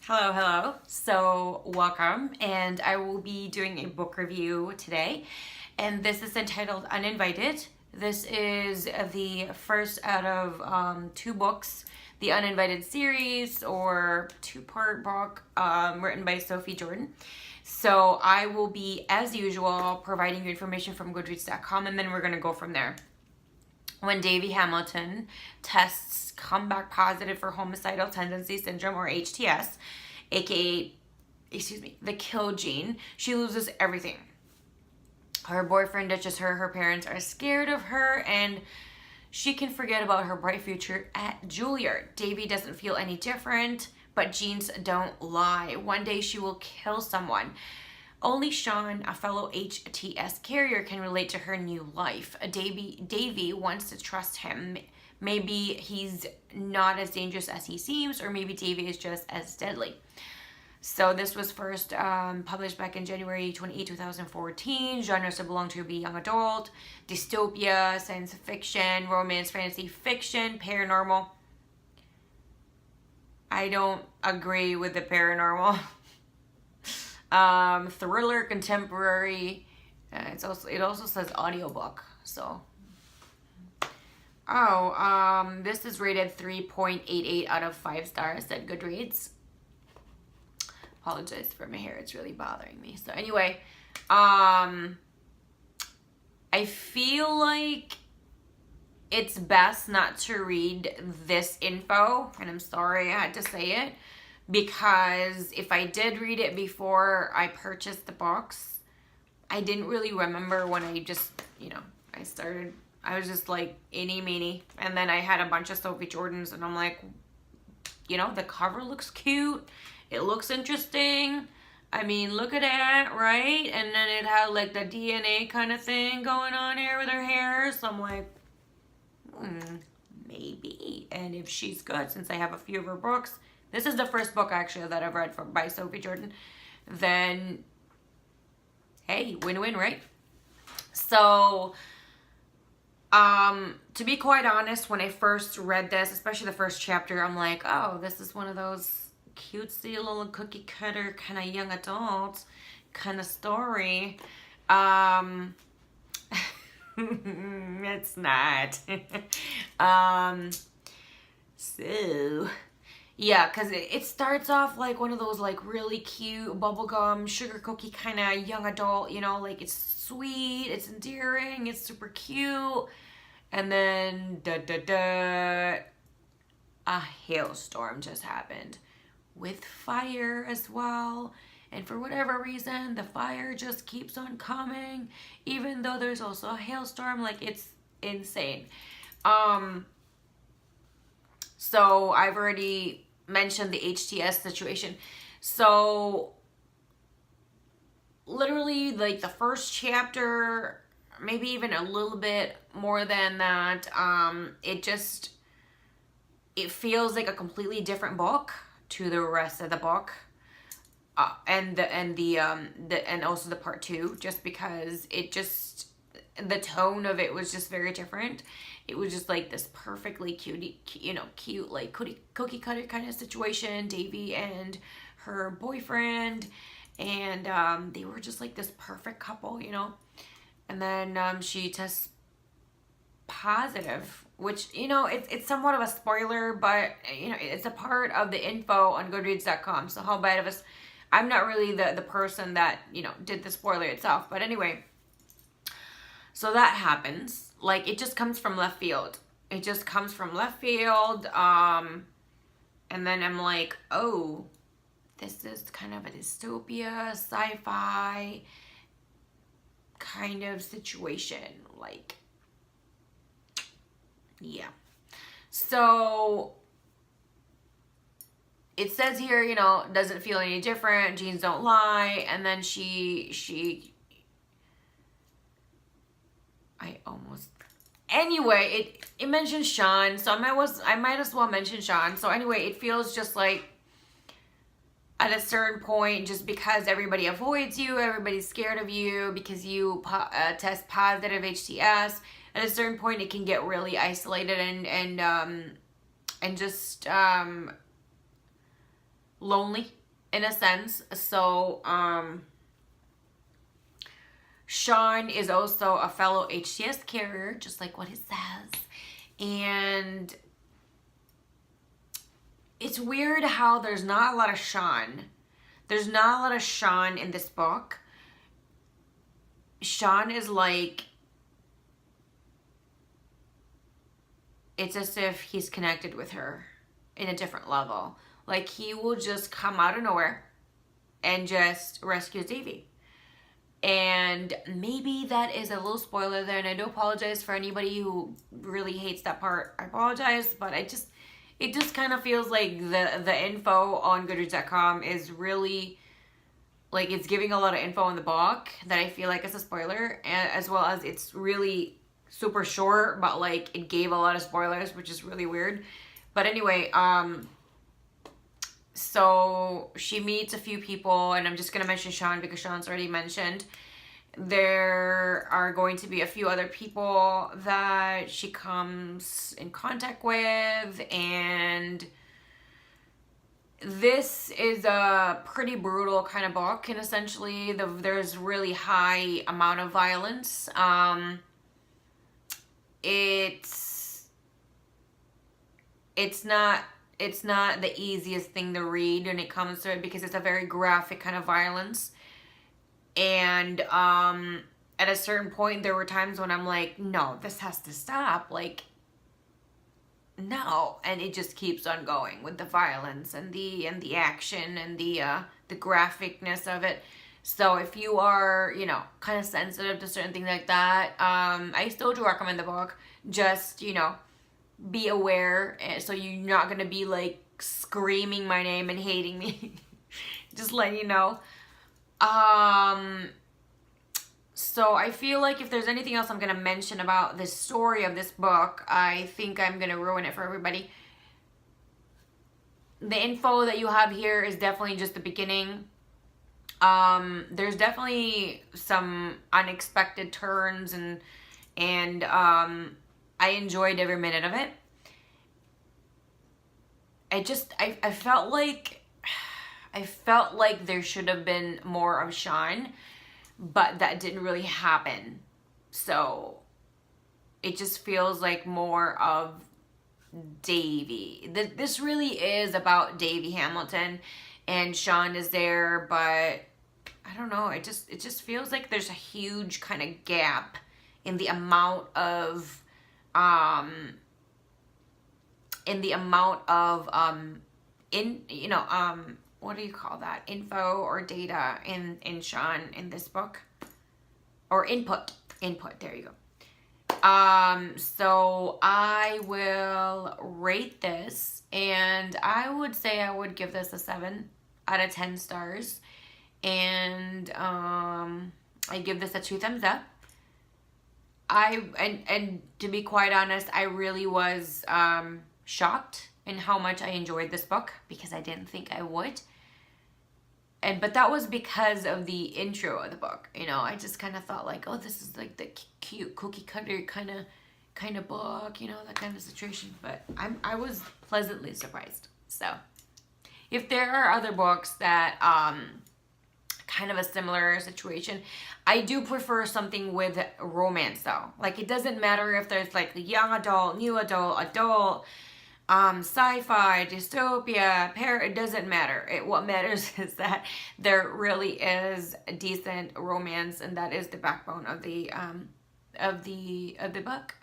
Hello, hello. So, welcome, and I will be doing a book review today, and this is entitled Uninvited. This is the first out of two books, the Uninvited series, or two-part book written by Sophie Jordan. So, I will be, as usual, providing you information from Goodreads.com, and then we're going to go from there. When Davy Hamilton tests come back positive for homicidal tendency syndrome, or HTS, aka, the kill gene, she loses everything. Her boyfriend ditches her, her parents are scared of her, and she can forget about her bright future at Juilliard. Davy doesn't feel any different, but genes don't lie. One day she will kill someone. Only Sean, a fellow HTS carrier, can relate to her new life. Davy wants to trust him. Maybe he's not as dangerous as he seems, or maybe Davy is just as deadly. So this was first published back in January 28, 2014. Genres that belong to be young adult, dystopia, science fiction, romance, fantasy fiction, paranormal. I don't agree with the paranormal. Thriller, contemporary. It also says audiobook. So, this is rated 3.88 out of 5 stars at Goodreads. Apologize for my hair; it's really bothering me. So anyway, I feel like it's best not to read this info, and I'm sorry I had to say it, because if I did read it before I purchased the books, I didn't really remember when I just, I was just like, eeny, meeny, and then I had a bunch of Sophie Jordans, and I'm like, the cover looks cute, it looks interesting, I mean, look at that, right? And then it had like the DNA kind of thing going on here with her hair, so I'm like, maybe, and if she's good, since I have a few of her books, this is the first book actually that I've read by Sophie Jordan, then hey, win-win, right? So, to be quite honest, when I first read this, especially the first chapter, I'm like, oh, this is one of those cutesy little cookie cutter kind of young adult kind of story. It's not. So yeah, because it starts off like one of those like really cute bubblegum sugar cookie kind of young adult, like it's sweet, it's endearing, it's super cute, and then a hailstorm just happened with fire as well, and for whatever reason the fire just keeps on coming even though there's also a hailstorm. Like, it's insane. So I've already mentioned the HTS situation. So literally like the first chapter, maybe even a little bit more than that, it feels like a completely different book to the rest of the book, and also the part 2, just because the tone of it was just very different. It was just like this perfectly cute like cookie cutter kind of situation, Davy and her boyfriend, and they were just like this perfect couple, and then she tests positive, which, it's somewhat of a spoiler, but it's a part of the info on Goodreads.com, so how bad of us. I'm not really the person that did the spoiler itself, but anyway, so that happens. Like, it just comes from left field. And then I'm like, oh, this is kind of a dystopia, sci-fi kind of situation. Like, yeah. So it says here, doesn't feel any different, genes don't lie, and then anyway, it mentions Sean, so I might as well mention Sean. So anyway, it feels just like at a certain point, just because everybody avoids you, everybody's scared of you because you test positive HTS, at a certain point it can get really isolated and just lonely in a sense. So Sean is also a fellow HCS carrier, just like what it says. And it's weird how there's not a lot of Sean. There's not a lot of Sean in this book. Sean is like, it's as if he's connected with her in a different level. Like, he will just come out of nowhere and just rescue Davy. And maybe that is a little spoiler there, and I do apologize for anybody who really hates that part. I apologize, but it just kind of feels like the info on Goodreads.com is really, like, it's giving a lot of info in the book that I feel like is a spoiler, and as well as it's really super short, but like it gave a lot of spoilers, which is really weird. But anyway, so she meets a few people, and I'm just going to mention Sean because Sean's already mentioned. There are going to be a few other people that she comes in contact with, and this is a pretty brutal kind of book, and essentially there's really high amount of violence. It's not the easiest thing to read when it comes to it, because it's a very graphic kind of violence. And at a certain point, there were times when I'm like, no, this has to stop. Like, no. And it just keeps on going with the violence and the action and the graphicness of it. So if you are, you know, kind of sensitive to certain things like that, I still do recommend the book. Just, you know, be aware, so you're not going to be like screaming my name and hating me. Just letting you know. So I feel like if there's anything else I'm going to mention about the story of this book, I think I'm going to ruin it for everybody. The info that you have here is definitely just the beginning. There's definitely some unexpected turns, and I enjoyed every minute of it. I felt like there should have been more of Sean, but that didn't really happen. So it just feels like more of Davy. This really is about Davy Hamilton, and Sean is there, but I don't know. It just feels like there's a huge kind of gap in the amount of what do you call that? Info or data in Sean in this book, or input. There you go. So I will rate this, and I would say I would give this a 7 out of 10 stars, and I give this a 2 thumbs up. And to be quite honest, I really was shocked in how much I enjoyed this book, because I didn't think I would. But that was because of the intro of the book. You know, I just kind of thought like, oh, this is like the cute cookie cutter kind of book, you know, that kind of situation. But I was pleasantly surprised. So if there are other books that kind of a similar situation, I do prefer something with romance though. Like, it doesn't matter if there's like the young adult, new adult, sci-fi, dystopia, it doesn't matter. What matters is that there really is a decent romance, and that is the backbone of the book.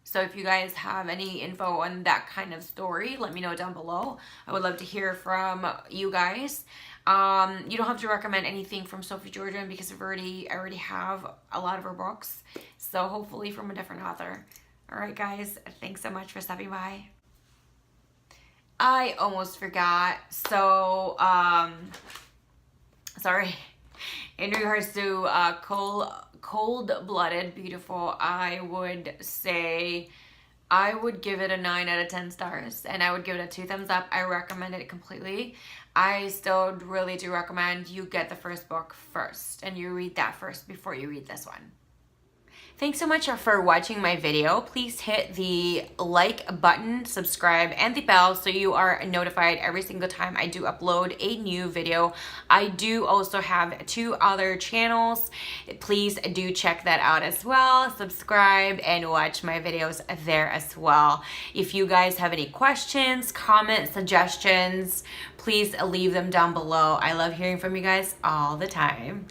So if you guys have any info on that kind of story, let me know down below. I would love to hear from you guys. You don't have to recommend anything from Sophie Georgian, because I already have a lot of her books. So hopefully from a different author. All right, guys. Thanks so much for stopping by. I almost forgot. So, sorry. In regards to cold-blooded, beautiful, I would say I would give it a 9 out of 10 stars, and I would give it a 2 thumbs up. I recommend it completely. I still really do recommend you get the first book first, and you read that first before you read this one. Thanks so much for watching my video. Please hit the like button, subscribe, and the bell so you are notified every single time I do upload a new video. I do also have 2 other channels. Please do check that out as well. Subscribe and watch my videos there as well. If you guys have any questions, comments, suggestions, please leave them down below. I love hearing from you guys all the time.